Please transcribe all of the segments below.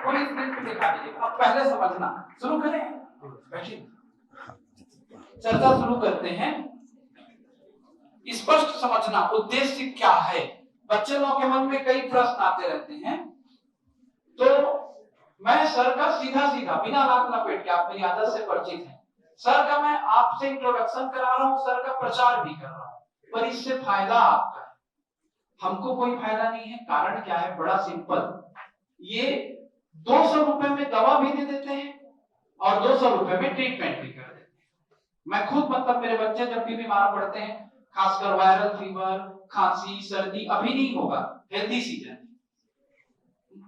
पूरी स्क्रीन पे दिखा दीजिए। अब पहले समझना, शुरू करें, बैठिए, चर्चा शुरू करते हैं। स्पष्ट समझना उद्देश्य क्या है। बच्चे लोगों के मन में कई प्रश्न आते रहते हैं, तो मैं सर का सीधा सीधा बिना लाग लपेट के, आप मेरी आदत से परिचित हैं, सर का मैं आपसे इंट्रोडक्शन करा रहा हूं, सर का प्रचार भी कर रहा हूं, पर इससे फायदा आपका है, हमको कोई फायदा नहीं है। कारण क्या है? बड़ा सिंपल, ये 200 रुपए में दवा भी दे देते हैं और 200 रुपए में ट्रीटमेंट भी कर देते हैं। मैं खुद, मतलब मेरे बच्चे जब भी बीमार पड़ते हैं, खासकर वायरल फीवर, खांसी, सर्दी, अभी नहीं होगा, हेल्दी सीजन,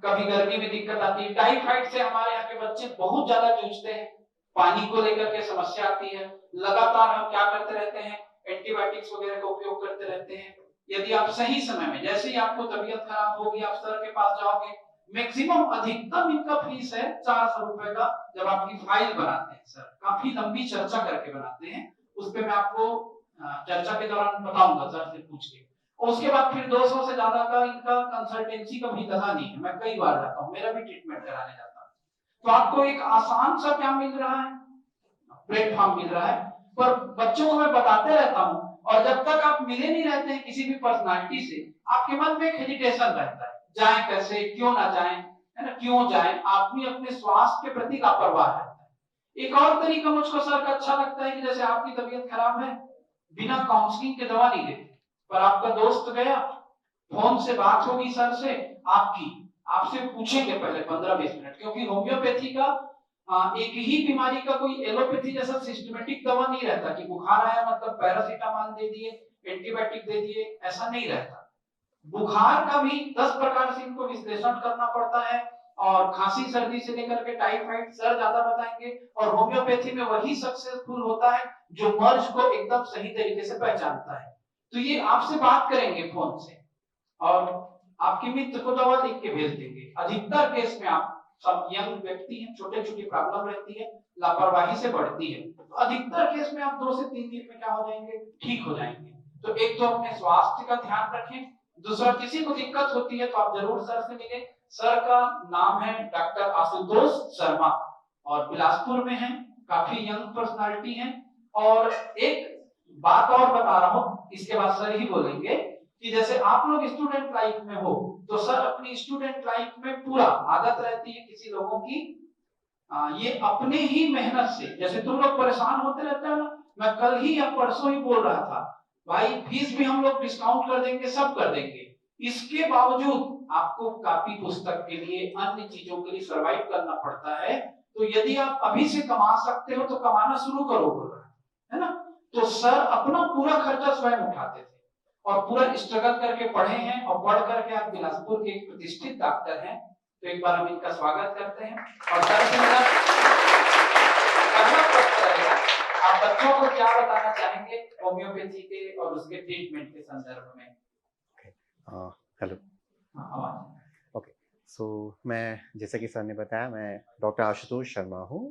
कभी गर्मी में दिक्कत आती है, टाइफाइड से हमारे यहाँ के बच्चे बहुत ज्यादा जूझते हैं, पानी को लेकर के समस्या आती है, लगातार हम क्या करते रहते हैं, एंटीबायोटिक्स वगैरह का उपयोग करते रहते हैं। यदि आप सही समय में, जैसे ही आपको तबीयत खराब होगी, आप सर के पास जाओगे, मैक्सिमम अधिकतम इनका फीस है 400 रुपए का। जब आपकी फाइल बनाते हैं सर, काफी लंबी चर्चा करके बनाते हैं, उस पर मैं आपको चर्चा के दौरान बताऊंगा सर से पूछ के। और उसके बाद फिर 200 से ज्यादा का इनका कंसल्टेंसी का भी लगा नहीं है, मैं कई बार जाता हूँ, मेरा भी ट्रीटमेंट कराने जाता हूँ। तो आपको एक आसान सा क्या मिल रहा है, प्लेटफॉर्म मिल रहा है, पर बच्चों को मैं बताते रहता हूँ, और जब तक आप मिले नहीं रहते हैं किसी भी पर्सनालिटी से, आपके मन में एक हेजिटेशन रहता है, जाए कैसे, क्यों ना जाए, है ना, क्यों जाए, आदमी अपने स्वास्थ्य के प्रति लापरवाह रहता है। एक और तरीका मुझको सर का अच्छा लगता है कि जैसे आपकी तबीयत खराब है, बिना काउंसलिंग के दवा नहीं देते, पर आपका दोस्त गया, फोन से बात होगी सर से आपकी, आपसे पूछेंगे पहले 15-20 मिनट, क्योंकि होम्योपैथी का एक ही बीमारी का कोई एलोपैथी जैसा सिस्टमेटिक दवा नहीं रहता कि बुखार आया मतलब पैरासीटामोल दे दिए, एंटीबायोटिक दे दिए, ऐसा नहीं रहता। बुखार का भी 10 प्रकार से इनको विश्लेषण करना पड़ता है, और खांसी सर्दी से लेकर के टाइफाइड सर ज्यादा बताएंगे, और होम्योपैथी में वही सक्सेसफुल होता है जो मर्ज को एकदम सही तरीके से पहचानता है। तो ये आपसे बात करेंगे फोन से, और आपके मित्र को दवा लिख के भेज देंगे। अधिकतर केस में आप सब यंग व्यक्ति हैं, छोटे छोटी प्रॉब्लम रहती है, लापरवाही से बढ़ती है, तो अधिकतर केस में आप 2 से 3 दिन में क्या हो जाएंगे, ठीक हो जाएंगे। तो एक तो अपने स्वास्थ्य का ध्यान रखें, दूसरा किसी को दिक्कत होती है तो आप जरूर सर से मिलें। सर का नाम है डॉक्टर आशुतोष शर्मा, और बिलासपुर में है, काफी यंग पर्सनालिटी है। और एक बात और बता रहा हूं, इसके बाद सर ही बोलेंगे, कि जैसे आप लोग स्टूडेंट लाइफ में हो, तो सर अपनी स्टूडेंट लाइफ में पूरा आदत रहती है किसी लोगों की, ये अपने ही मेहनत से, जैसे तुम लोग परेशान होते रहते हो ना, मैं कल ही या परसों ही बोल रहा था, भाई फीस भी हम लोग डिस्काउंट कर देंगे, सब कर देंगे, इसके बावजूद आपको कापी पुस्तक के लिए, अन्य चीजों के लिए सर्वाइव करना पड़ता है। तो यदि आप अभी से कमा सकते हो तो कमाना शुरू करो, बोल रहा है ना। तो सर अपना पूरा खर्चा स्वयं उठाते थे, और पूरा स्ट्रगल करके पढ़े हैं, और पढ़ करके आप बिलासपुर के एक प्रतिष्ठित डॉक्टर हैं। तो एक बार हम इनका स्वागत करते हैं, और सर से मेरा पहला प्रश्न रहेगा, आप बच्चों को क्या बताना चाहेंगे होम्योपैथी के और उसके ट्रीटमेंट के संदर्भ में? हेलो। ओके, सो मैं, जैसा कि सर ने बताया, मैं डॉक्टर आशुतोष शर्मा हूँ।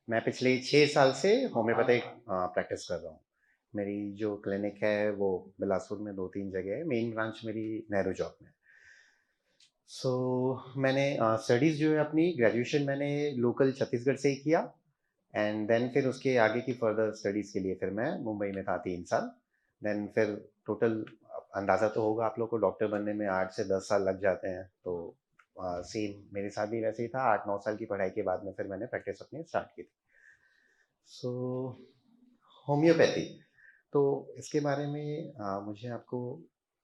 मैं पिछले 6 साल से होम्योपैथिक प्रैक्टिस कर रहा हूँ। मेरी जो क्लिनिक है वो बिलासपुर में 2-3 जगह है, मेन ब्रांच मेरी नेहरू चौक में। सो मैंने स्टडीज़ जो है अपनी ग्रेजुएशन मैंने लोकल छत्तीसगढ़ से ही किया, एंड देन फिर उसके आगे की फर्दर स्टडीज़ के लिए फिर मैं मुंबई में था 3 साल। देन फिर टोटल अंदाज़ा तो होगा आप लोग को, डॉक्टर बनने में 8 से 10 साल लग जाते हैं। तो सेम मेरे साथ भी वैसे ही था। 8-9 साल की पढ़ाई के बाद में फिर मैंने प्रैक्टिस अपनी स्टार्ट की थी। सो होम्योपैथी, तो इसके बारे में मुझे आपको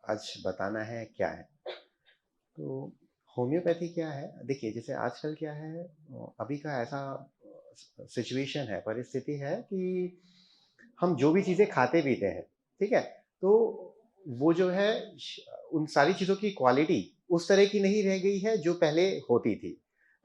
आज बताना है क्या है। तो होम्योपैथी क्या है, देखिए जैसे आजकल क्या है, अभी का ऐसा सिचुएशन है, परिस्थिति है कि हम जो भी चीज़ें खाते पीते हैं, ठीक है, तो वो जो है उन सारी चीज़ों की क्वालिटी उस तरह की नहीं रह गई है जो पहले होती थी।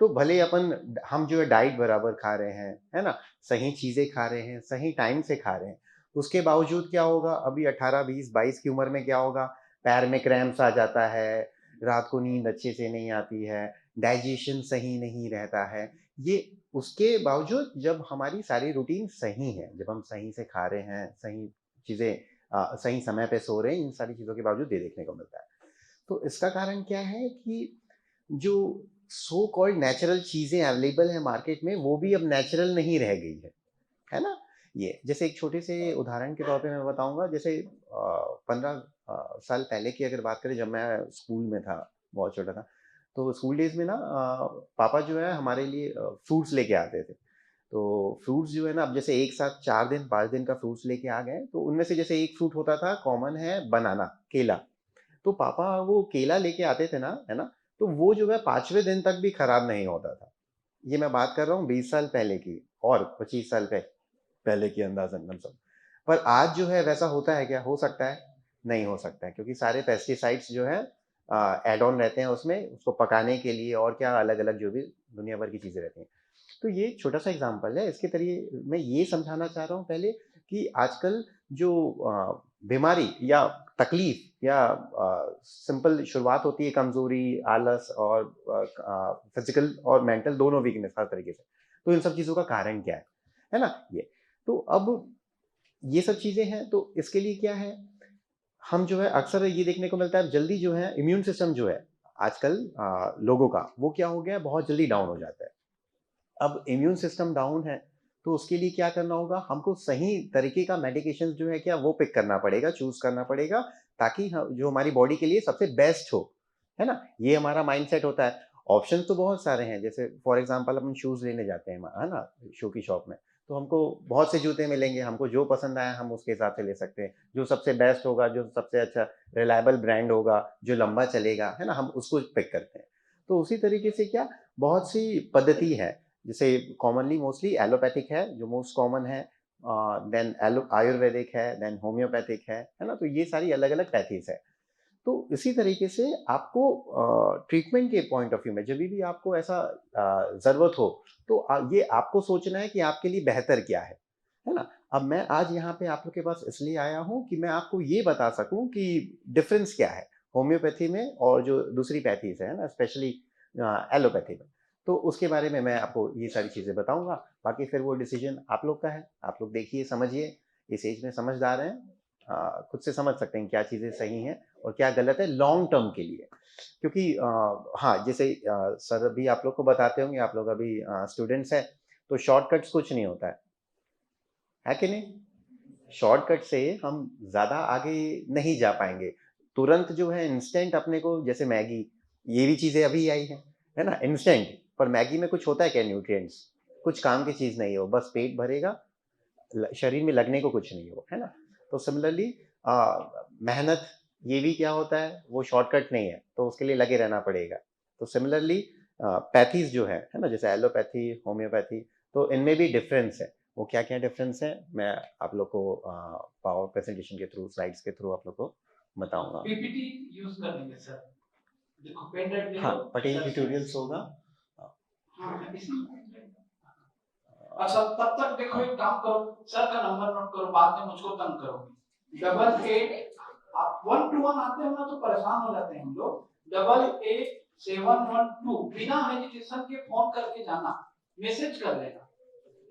तो भले हम जो है डाइट बराबर खा रहे हैं, है ना, सही चीज़ें खा रहे हैं, सही टाइम से खा रहे हैं, उसके बावजूद क्या होगा, अभी 18, 20, 22 की उम्र में क्या होगा, पैर में क्रैम्प्स आ जाता है, रात को नींद अच्छे से नहीं आती है, डाइजेशन सही नहीं रहता है। ये उसके बावजूद जब हमारी सारी रूटीन सही है, जब हम सही से खा रहे हैं, सही चीज़ें सही समय पे सो रहे हैं, इन सारी चीज़ों के बावजूद ये देखने को मिलता है। तो इसका कारण क्या है कि जो सो कॉल्ड नेचुरल चीज़ें अवेलेबल हैं मार्केट में, वो भी अब नेचुरल नहीं रह गई है ना? ये जैसे एक छोटे से उदाहरण के तौर पे मैं बताऊँगा, जैसे 15 साल पहले की अगर बात करें, जब मैं स्कूल में था, बहुत छोटा था, तो स्कूल डेज़ में ना पापा जो है हमारे लिए फ्रूट्स लेके आते थे। तो फ्रूट्स जो है ना, अब जैसे एक साथ 4 दिन 5 दिन का फ्रूट्स लेके आ गए, तो उनमें से जैसे एक फ्रूट होता था, कॉमन है बनाना, केला। तो पापा वो केला लेके आते थे ना, है ना? तो वो जो है 5वें दिन तक भी खराब नहीं होता था। ये मैं बात कर रहा हूँ 20 साल पहले की, और 25 साल पहले की अंदाज़न मतलब। पर आज जो है वैसा होता है क्या? हो सकता है? नहीं हो सकता है, क्योंकि सारे पेस्टिसाइड्स जो हैं ऐड ऑन रहते हैं उसमें, उसको पकाने के लिए, और क्या अलग-अलग जो भी दुनिया भर की चीज़ें रहती हैं। तो ये छोटा-सा एग्ज़ाम्पल है, इसके ज़रिए मैं ये समझाना चाह रहा हूँ पहले कि आजकल जो बीमारी या तकलीफ़ या सिंपल शुरुआत होती है, कमज़ोरी, आलस और फ़िज़िकल और मेंटल दोनों वीकनेस हर तरीके से। तो इन सब चीज़ों का कारण क्या है ना? ये। तो अब ये सब चीज़ें हैं, तो इसके लिए क्या है, हम जो है अक्सर ये देखने को मिलता है, जल्दी जो है इम्यून सिस्टम जो है आजकल लोगों का, वो क्या हो गया है, बहुत जल्दी डाउन हो जाता है। अब इम्यून सिस्टम डाउन है, तो उसके लिए क्या करना होगा, हमको सही तरीके का मेडिकेशन जो है क्या, वो पिक करना पड़ेगा, चूज़ करना पड़ेगा, ताकि ह जो हमारी बॉडी के लिए सबसे बेस्ट हो, है ना? ये हमारा माइंडसेट होता है। ऑप्शंस तो बहुत सारे हैं, जैसे फॉर एग्ज़ाम्पल अपन शूज़ लेने जाते हैं, है ना? शू की शॉप में, तो हमको बहुत से जूते मिलेंगे, हमको जो पसंद आया हम उसके हिसाब से ले सकते हैं। जो सबसे बेस्ट होगा, जो सबसे अच्छा रिलायबल ब्रांड होगा, जो लंबा चलेगा, है ना? हम उसको पिक करते हैं। तो उसी तरीके से क्या, बहुत सी पद्धति है, जैसे कॉमनली मोस्टली एलोपैथिक है जो मोस्ट कॉमन है, देन एलो आयुर्वेदिक है, देन होम्योपैथिक है ना? तो ये सारी अलग-अलग पैथीज़ है। तो इसी तरीके से आपको ट्रीटमेंट के पॉइंट ऑफ व्यू में जभी भी आपको ऐसा ज़रूरत हो, तो ये आपको सोचना है कि आपके लिए बेहतर क्या है ना? अब मैं आज यहाँ पे आप लोग के पास इसलिए आया हूँ कि मैं आपको ये बता सकूँ कि डिफ़रेंस क्या है होम्योपैथी में और जो दूसरी पैथीज़ है ना, स्पेशली एलोपैथी में। तो उसके बारे में मैं आपको ये सारी चीज़ें बताऊँगा, बाकी फिर वो डिसीज़न आप लोग का है। आप लोग देखिए, समझिए, इस एज में समझदार हैं, खुद से समझ सकते हैं क्या चीज़ें सही हैं और क्या गलत है लॉन्ग टर्म के लिए। क्योंकि हाँ, जैसे सर भी आप लोग को बताते होंगे, आप लोग अभी स्टूडेंट्स हैं, तो शॉर्टकट्स कुछ नहीं होता है कि नहीं? शॉर्टकट से हम ज़्यादा आगे नहीं जा पाएँगे। तुरंत जो है इंस्टेंट अपने को, जैसे मैगी, ये भी चीज़ें अभी आई हैं, है ना? इंस्टेंट, पर मैगी में कुछ होता है क्या न्यूट्रिएंट्स? कुछ काम की चीज़ नहीं है वो, बस पेट भरेगा, शरीर में लगने को कुछ नहीं है वो, है ना? तो सिमिलरली मेहनत, ये भी क्या होता है, वो शॉर्टकट नहीं है, तो उसके लिए लगे रहना पड़ेगा। तो सिमिलरली पैथीज़ जो है ना? जैसे एलोपैथी, होम्योपैथी, तो इनमें भी डिफरेंस है। वो क्या-क्या डिफरेंस है, मैं आप लोग को पावर प्रेज़ेंटेशन के थ्रू, स्लाइड्स के थ्रू आप लोग को बताऊँगा। पीपीटी यूज़ कर लेंगे सर। देखो पेन ड्राइव ले हाँ, लो। पटेल ट्यूटोरियल्स होगा। हाँ, इसी अच्छा तब तक देखो हाँ, एक काम करो, सर का नंबर नोट करो, बाद में मुझको तंग करोगे। 88 आप 1 टू 1 आते हो ना तो परेशान हो जाते हैं हम लोग। 88 712 बिना हेजिटेशन के फोन करके जाना, मैसेज कर लेना।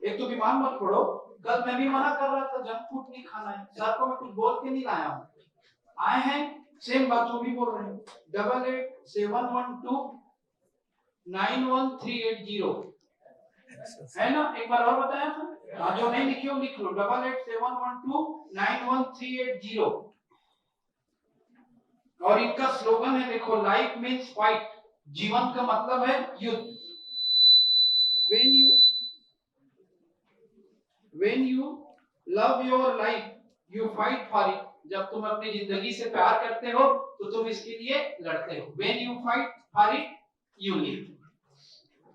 एक तो बीमार मत पड़ो, कल मैं भी मना कर रहा था जंक फूड नहीं खाना है, सर को मैं कुछ बोल के नहीं लाया हूँ, आए हैं सेम बात वो भी बोल रहे हैं। 88 712 91380 है ना? एक बार और बताया था, हाँ, जो नहीं लिखे हो लिख लो, 88 712 91380। और इनका स्लोगन है, देखो, लाइफ मीन्स फाइट, जीवन का मतलब है युद्ध। when you when you love your life you fight for it, जब तुम अपनी जिंदगी से प्यार करते हो तो तुम इसके लिए लड़ते हो। when you fight for it you live।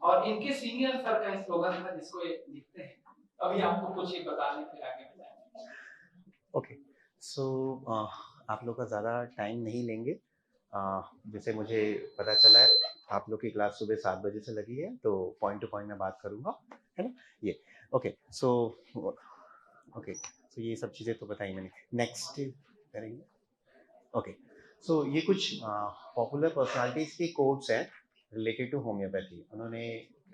और इनके सीनियर सर का स्लोगन था जिसको ये लिखते हैं। अभी आपको कुछ ये बता दें फिर आगे बताएंगे। ओके। सो आप लोग का ज़्यादा टाइम नहीं लेंगे। जैसे मुझे पता चला है आप लोग की क्लास सुबह 7 बजे से लगी है, तो पॉइंट टू पॉइंट मैं बात करूँगा, है ना? ये ओके। सो ये सब चीज़ें तो बताई मैंने। नेक्स्ट करेंगे। ओके। सो ये कुछ पॉपुलर पर्सनालिटीज़ के कोट्स हैं रिलेटेड टू होम्योपैथी। उन्होंने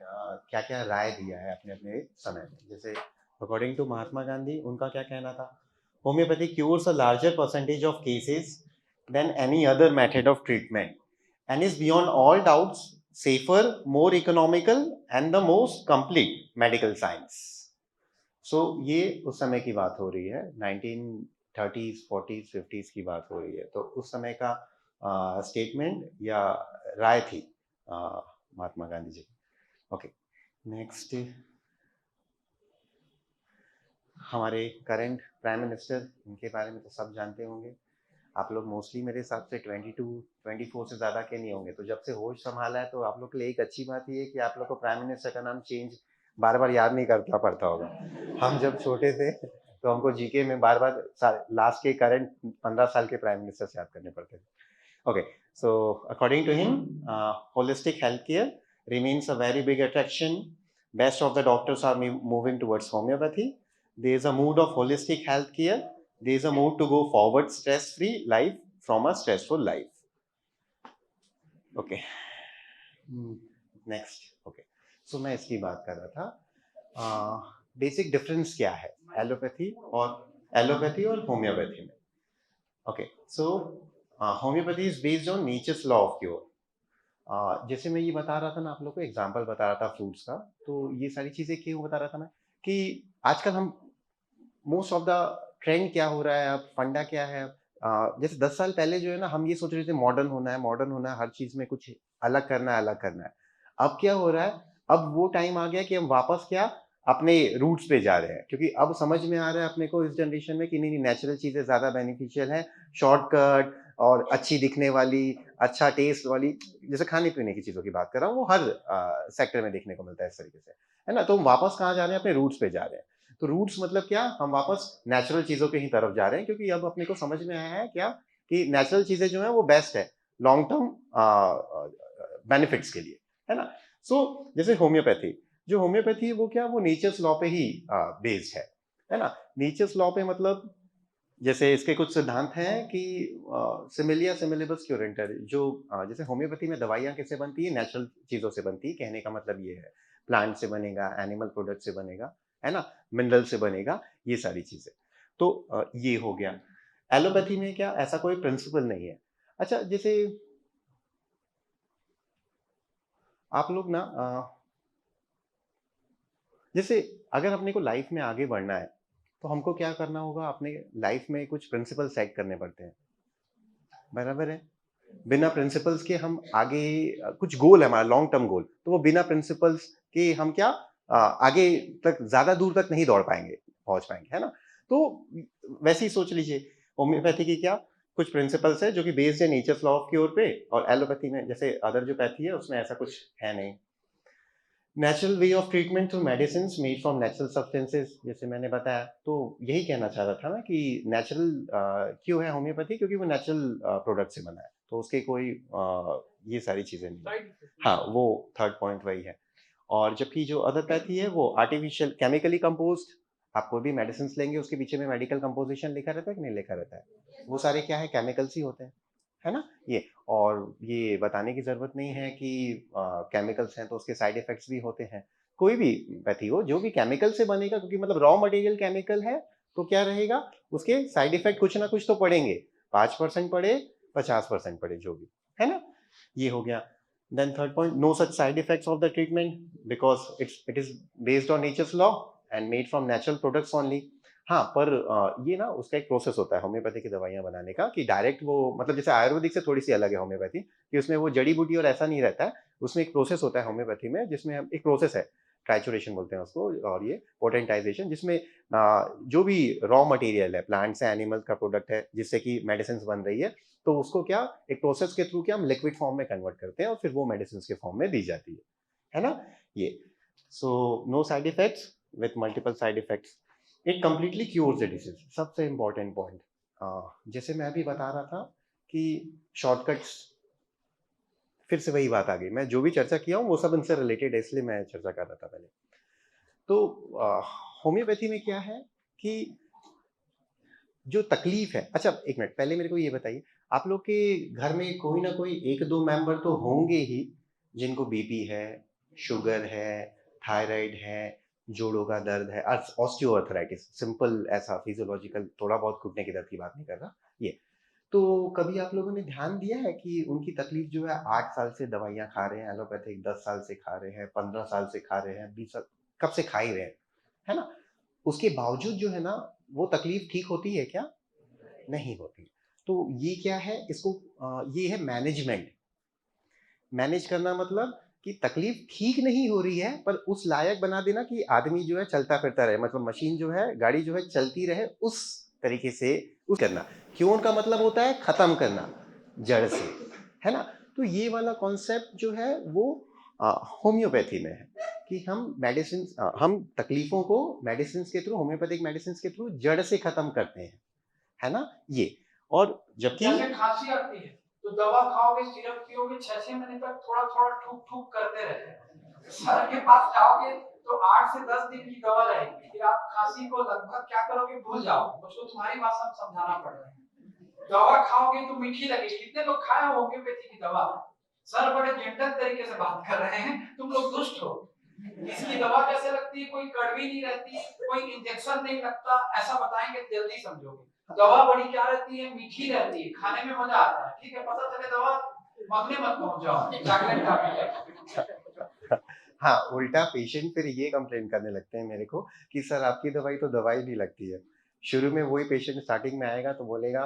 क्या-क्या राय दिया है अपने-अपने समय में। जैसे अकॉर्डिंग टू महात्मा गांधी, उनका क्या कहना था? Homeopathy cures a larger percentage of cases than any other method of treatment and is beyond all doubts safer, more economical and the most complete medical science. So ये उस समय की बात हो रही है, 1930s 40s 50s की बात हो रही है। तो उस समय का स्टेटमेंट या राय थी महात्मा गांधी जी। ओके, नेक्स्ट हमारे करंट प्राइम मिनिस्टर, इनके बारे में तो सब जानते होंगे आप लोग। मोस्टली मेरे हिसाब से 22-24 से ज़्यादा के नहीं होंगे। तो जब से होश संभाला है तो आप लोग के लिए एक अच्छी बात ये है कि आप लोग को प्राइम मिनिस्टर का नाम चेंज बार बार याद नहीं करना पड़ता होगा। हम जब छोटे थे तो हमको जीके में बार बार लास्ट के करंट 15 साल के प्राइम मिनिस्टर से याद करने पड़ते थे। Okay, so according to him, holistic healthcare remains a very big attraction. Best of the doctors are moving towards homeopathy. There is a mood of holistic healthcare. There is a mood to go forward stress-free life from a stressful life. Okay. Next. Okay. So मैं इसकी बात कर रहा था। Basic difference क्या है allopathy और homeopathy में? Okay, so homeopathy is based on natures law of cure. जैसे मैं ये बता रहा था ना, आप लोग को एग्जांपल बता रहा था फ्रूट्स का, तो ये सारी चीज़ें क्यों बता रहा था मैं कि आजकल हम मोस्ट ऑफ द ट्रेंड क्या हो रहा है, अब फंडा क्या है। जैसे 10 साल पहले जो है ना, हम ये सोच रहे थे मॉडर्न होना है, हर चीज़ में कुछ अलग करना है। अब क्या हो रहा है, अब वो टाइम आ गया कि हम वापस क्या अपने रूट्स पे जा रहे हैं, क्योंकि अब समझ में आ रहा है अपने को इस जनरेशन में कि नहीं, नेचुरल चीज़ें ज़्यादा बेनिफिशियल हैं। शॉर्टकट और अच्छी दिखने वाली, अच्छा टेस्ट वाली, जैसे खाने पीने की चीज़ों की बात कर रहा हूँ, वो हर सेक्टर में देखने को मिलता है इस तरीके से, है ना। तो हम वापस कहाँ जा रहे हैं, अपने रूट्स पे जा रहे हैं। तो रूट्स मतलब क्या, हम वापस नेचुरल चीज़ों के ही तरफ जा रहे हैं, क्योंकि अब अपने को समझ में आया है क्या कि नेचुरल चीज़ें जो है वो बेस्ट है लॉन्ग टर्म बेनिफिट्स के लिए, है ना। जैसे होम्योपैथी है वो क्या, वो नेचर्स लॉ पे ही बेस्ड है ना। नेचर्स लॉ पे मतलब जैसे इसके कुछ सिद्धांत हैं कि सिमिलिया सिमिलिबस क्यूरेंटर, जो जैसे होम्योपैथी में दवाइयाँ किससे बनती है, नेचुरल चीज़ों से बनती है। कहने का मतलब ये है, प्लांट से बनेगा, एनिमल प्रोडक्ट से बनेगा, है ना, मिनरल से बनेगा, ये सारी चीज़ें। तो ये हो गया। एलोपैथी में क्या ऐसा कोई प्रिंसिपल नहीं है। अच्छा, जैसे आप लोग ना जैसे अगर अपने को लाइफ में आगे बढ़ना है तो हमको क्या करना होगा, अपने लाइफ में कुछ प्रिंसिपल सेट करने पड़ते हैं, बराबर है। बिना प्रिंसिपल्स के हम आगे कुछ गोल है हमारा लॉन्ग टर्म गोल, तो वो बिना प्रिंसिपल्स के हम क्या आगे तक ज्यादा दूर तक नहीं दौड़ पाएंगे, पहुंच पाएंगे, है ना। तो वैसे ही सोच लीजिए, होम्योपैथी की क्या कुछ प्रिंसिपल्स है जो कि बेस्ड है नेचर्स लॉ ऑफ क्योर पे, और एलोपैथी में जैसे अदर जो पैथी है उसमें ऐसा कुछ है नहीं। Natural way of treatment through medicine made from natural substances, जैसे मैंने बताया, तो यही कहना चाह रहा था ना कि नेचुरल क्यों है होम्योपैथी, क्योंकि वो नेचुरल प्रोडक्ट से बना है, तो उसके कोई ये सारी चीजें नहीं। हाँ, वो थर्ड पॉइंट वही है। और जबकि जो अदर पैथी है वो आर्टिफिशियल केमिकली कंपोज्ड, आप कोई भी मेडिसिन लेंगे उसके पीछे में मेडिकल कंपोजिशन लिखा रहता है कि नहीं लिखा रहता है, वो सारे क्या है, केमिकल्स ही होते हैं, है ना ये। और ये बताने की जरूरत नहीं है कि केमिकल्स हैं तो उसके साइड इफेक्ट्स भी होते हैं। कोई भी पैथी हो जो भी केमिकल से बनेगा, क्योंकि मतलब रॉ मटेरियल केमिकल है, तो क्या रहेगा, उसके साइड इफेक्ट कुछ ना कुछ तो पड़ेंगे, 5% पड़े, 50% पड़े, जो भी, है ना। ये हो गया। Then third point, no such side effects of the treatment because it is based on nature's law and made from natural products only. हाँ, पर ये ना उसका एक प्रोसेस होता है होम्योपैथी की दवाइयाँ बनाने का, कि डायरेक्ट वो मतलब जैसे आयुर्वेदिक से थोड़ी सी अलग है होम्योपैथी, कि उसमें वो जड़ी बूटी और ऐसा नहीं रहता है। उसमें एक प्रोसेस होता है होम्योपैथी में, जिसमें हम एक प्रोसेस है, ट्राइचुरेशन बोलते हैं उसको, और ये पोटेंटाइजेशन, जिसमें जो भी रॉ मटेरियल है, प्लांट्स है, एनिमल्स का प्रोडक्ट है, जिससे कि मेडिसिन बन रही है, तो उसको क्या एक प्रोसेस के थ्रू क्या हम लिक्विड फॉर्म में कन्वर्ट करते हैं और फिर वो मेडिसिन के फॉर्म में दी जाती है ना ये। So no side effects with multiple side effects, it completely cures the disease, सबसे इंपॉर्टेंट पॉइंट। जैसे मैं अभी बता रहा था कि शॉर्टकट्स, फिर से वही बात आ गई, मैं जो भी चर्चा किया हूँ वो सब इनसे रिलेटेड है, इसलिए मैं चर्चा कर रहा था पहले। तो होम्योपैथी में क्या है कि जो तकलीफ है, अच्छा एक मिनट पहले मेरे को ये बताइए, आप लोग के घर में कोई ना कोई एक दो मेंबर तो होंगे ही जिनको बीपी है, शुगर है, थायराइड है, जोड़ों का दर्द है, ऑस्टियोआर्थराइटिस, सिंपल ऐसा फिजियोलॉजिकल, थोड़ा बहुत घुटने के दर्द की बात नहीं कर रहा ये। तो कभी आप लोगों ने ध्यान दिया है कि उनकी तकलीफ जो है 8 साल से दवाइयाँ खा रहे हैं एलोपैथिक, 10 साल से खा रहे हैं, 15 साल से खा रहे हैं, 20 साल कब से खा ही रहे हैं, है ना? उसके बावजूद जो है ना, वो तकलीफ ठीक होती है क्या? नहीं होती। तो ये क्या है? इसको ये है मैनेजमेंट। मैनेज करना मतलब कि तकलीफ ठीक नहीं हो रही है, पर उस लायक बना देना कि आदमी जो है चलता-फिरता रहे, मतलब मशीन जो है, गाड़ी जो है चलती रहे, उस तरीके से उस करना। क्योर का मतलब होता है खत्म करना, जड़ से, है ना? तो ये वाला कॉन्सेप्ट जो है वो होम्योपैथी में है कि हम तकलीफों को मेडिसिन्स के थ्रू, होम्योपैथिक मेडिसिन्स के थ्रू जड़ से खत्म करते हैं, है ना? ये और जबकि जैसे खांसी आती है तो दवा खाओगे, सिरप पियोगे, 6-6 महीने तक थोड़ा-थोड़ा ठूक-ठूक करते रहते हैं। सर के पास जाओगे तो 8 से 10 दिन की दवा रहेगी, फिर आप खांसी को लगभग क्या करोगे, भूल जाओ। मुझको तुम्हारी भाषा में समझाना पड़ रहा है। दवा खाओगे तो मीठी लगेगी। कितने लोग खाए हो होम्योपैथी की दवा? सर बड़े जेंटल तरीके से बात कर रहे हैं, तुम लोग दुष्ट हो। इसकी दवा कैसे लगती है? कोई कड़वी नहीं रहती, कोई इंजेक्शन नहीं लगता, ऐसा बताएंगे जल्दी समझोगे। दवा बड़ी क्या रहती है? मीठी रहती है, खाने में मजा आता है। ठीक है, पता चले दवा मगने मत पहुंच जाओ, चॉकलेट खा के। हाँ, उल्टा पेशेंट फिर ये कंप्लेन करने लगते हैं मेरे को कि सर आपकी दवाई तो दवाई नहीं लगती है। शुरू में वही पेशेंट स्टार्टिंग में आएगा तो बोलेगा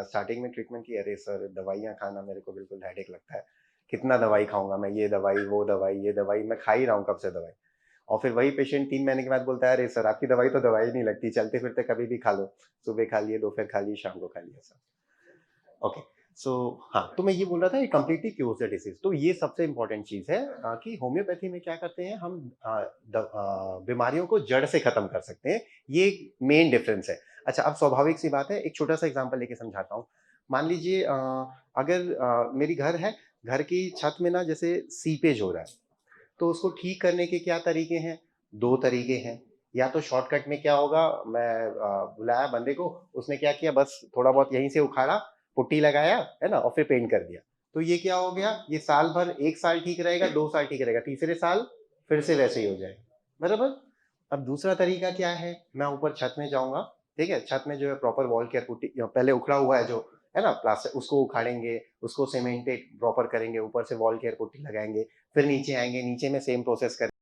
स्टार्टिंग में ट्रीटमेंट की, अरे सर दवाइयाँ खाना मेरे को बिल्कुल हेडेक लगता है। कितना दवाई खाऊँगा मैं, ये दवाई, वो दवाई, ये दवाई, मैं खा ही रहा हूँ कब से दवाई। और फिर वही पेशेंट 3 महीने के बाद बोलता है, अरे सर आपकी दवाई तो दवाई नहीं लगती, चलते-फिरते कभी भी खा लो। सुबह खा लिए, दोपहर खा लिए, शाम को खा लिया सर। ओके। सो हाँ, तो मैं ये बोल रहा था ये कंप्लीटली क्योर्स द डिसीज। तो ये सबसे इम्पोर्टेंट चीज़ है कि होम्योपैथी में क्या करते हैं हम, बीमारियों को जड़ से खत्म कर सकते हैं। ये मेन डिफरेंस है। अच्छा, अब स्वाभाविक सी बात है, एक छोटा सा एग्जांपल लेके समझाता हूँ। मान लीजिए अगर मेरी घर है, घर की छत में ना जैसे सीपेज हो रहा है, तो उसको ठीक करने के क्या तरीके हैं? 2 तरीके हैं। या तो शॉर्टकट में क्या होगा, मैं बुलाया बंदे को, उसने क्या किया, बस थोड़ा बहुत यहीं से उखाड़ा, पुट्टी लगाया, है ना? और फिर पेंट कर दिया। तो ये क्या हो गया? ये साल भर 1 साल ठीक रहेगा, 2 साल ठीक रहेगा, तीसरे साल फिर से वैसे ही हो जाएगा। बराबर? अब दूसरा तरीका क्या है? मैं ऊपर छत में जाऊँगा, ठीक है? छत में जो है प्रॉपर वॉल केयर पुट्टी, पहले उखड़ा हुआ है जो, है ना? प्लास्टर, उसको उखाड़ेंगे, उसको सीमेंटेड प्रॉपर करेंगे, ऊपर से वॉल केयर पुट्टी लगाएँगे, फिर नीचे आएँगे, नीचे में सेम प्रोसेस करें।